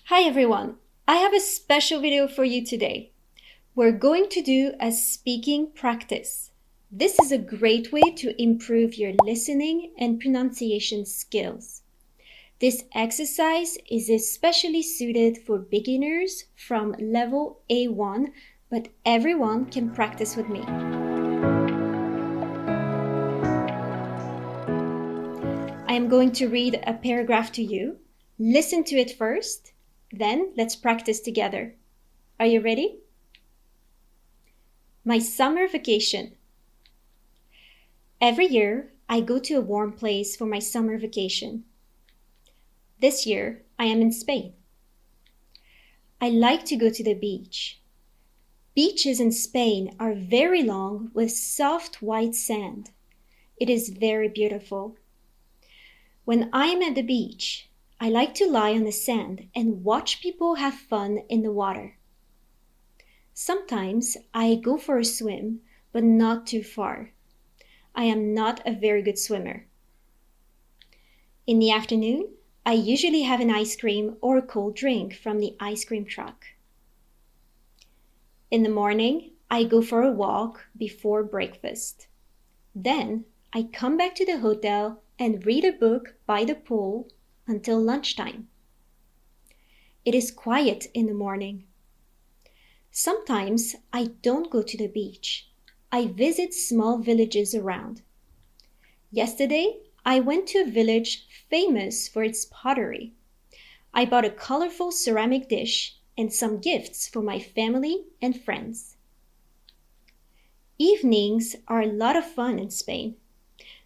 Hi everyone, I have a special video for you today. We're going to do a speaking practice. This is a great way to improve your listening and pronunciation skills. This exercise is especially suited for beginners from level A1, but everyone can practice with me. I am going to read a paragraph to you. Listen to it first, then let's practice together. Are you ready? My summer vacation. Every year, I go to a warm place for my summer vacation. This year, I am in Spain. I like to go to the beach. Beaches in Spain are very long with soft white sand. It is very beautiful. When I am at the beach, I like to lie on the sand and watch people have fun in the water. Sometimes I go for a swim, but not too far. I am not a very good swimmer. In the afternoon, I usually have an ice cream or a cold drink from the ice cream truck. In the morning, I go for a walk before breakfast. Then I come back to the hotel and read a book by the pool until lunchtime. It is quiet in the morning. Sometimes I don't go to the beach. I visit small villages around. Yesterday, I went to a village famous for its pottery. I bought a colorful ceramic dish and some gifts for my family and friends. Evenings are a lot of fun in Spain.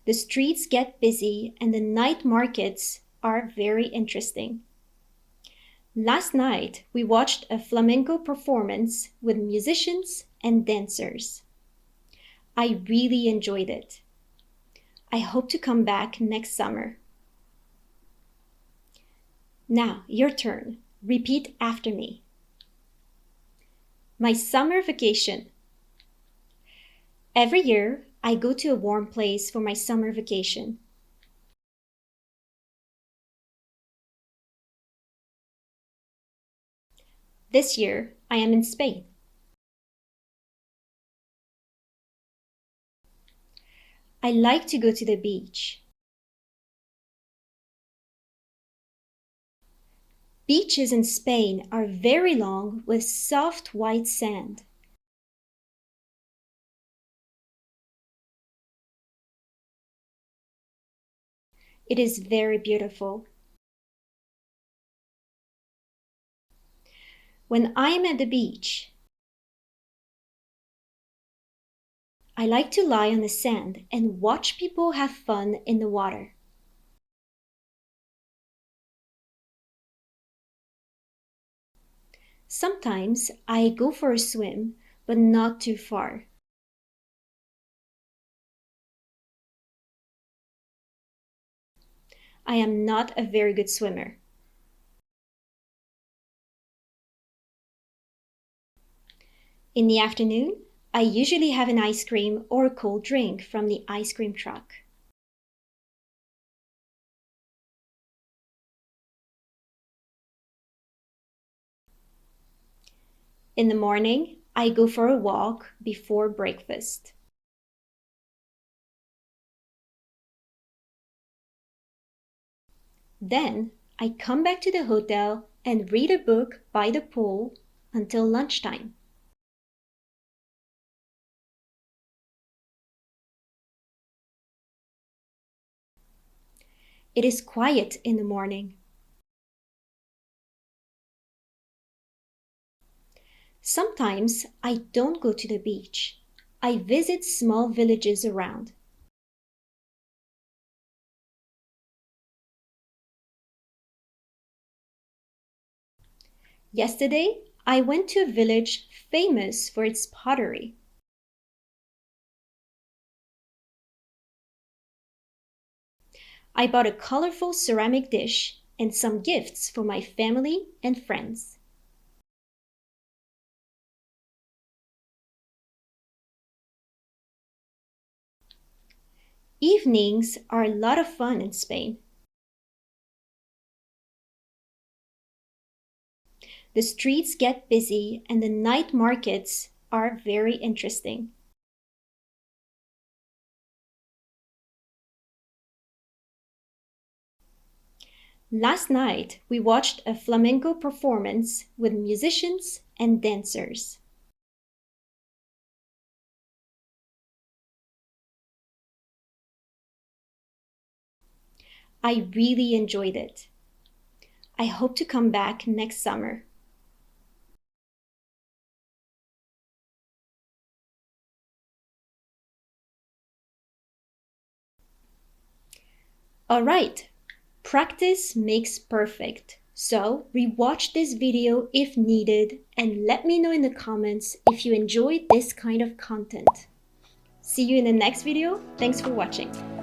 The streets get busy and the night markets are very interesting. Last night, we watched a flamenco performance with musicians and dancers. I really enjoyed it. I hope to come back next summer. Now, your turn. Repeat after me. My summer vacation. Every year, I go to a warm place for my summer vacation. This year, I am in Spain. I like to go to the beach. Beaches in Spain are very long with soft white sand. It is very beautiful. When I am at the beach, I like to lie on the sand and watch people have fun in the water. Sometimes I go for a swim, but not too far. I am not a very good swimmer. In the afternoon, I usually have an ice cream or a cold drink from the ice cream truck. In the morning, I go for a walk before breakfast. Then I come back to the hotel and read a book by the pool until lunchtime. It is quiet in the morning. Sometimes I don't go to the beach. I visit small villages around. Yesterday, I went to a village famous for its pottery. I bought a colorful ceramic dish and some gifts for my family and friends. Evenings are a lot of fun in Spain. The streets get busy and the night markets are very interesting. Last night, we watched a flamenco performance with musicians and dancers. I really enjoyed it. I hope to come back next summer. All right, practice makes perfect. So rewatch this video if needed and let me know in the comments if you enjoyed this kind of content. See you in the next video. Thanks for watching.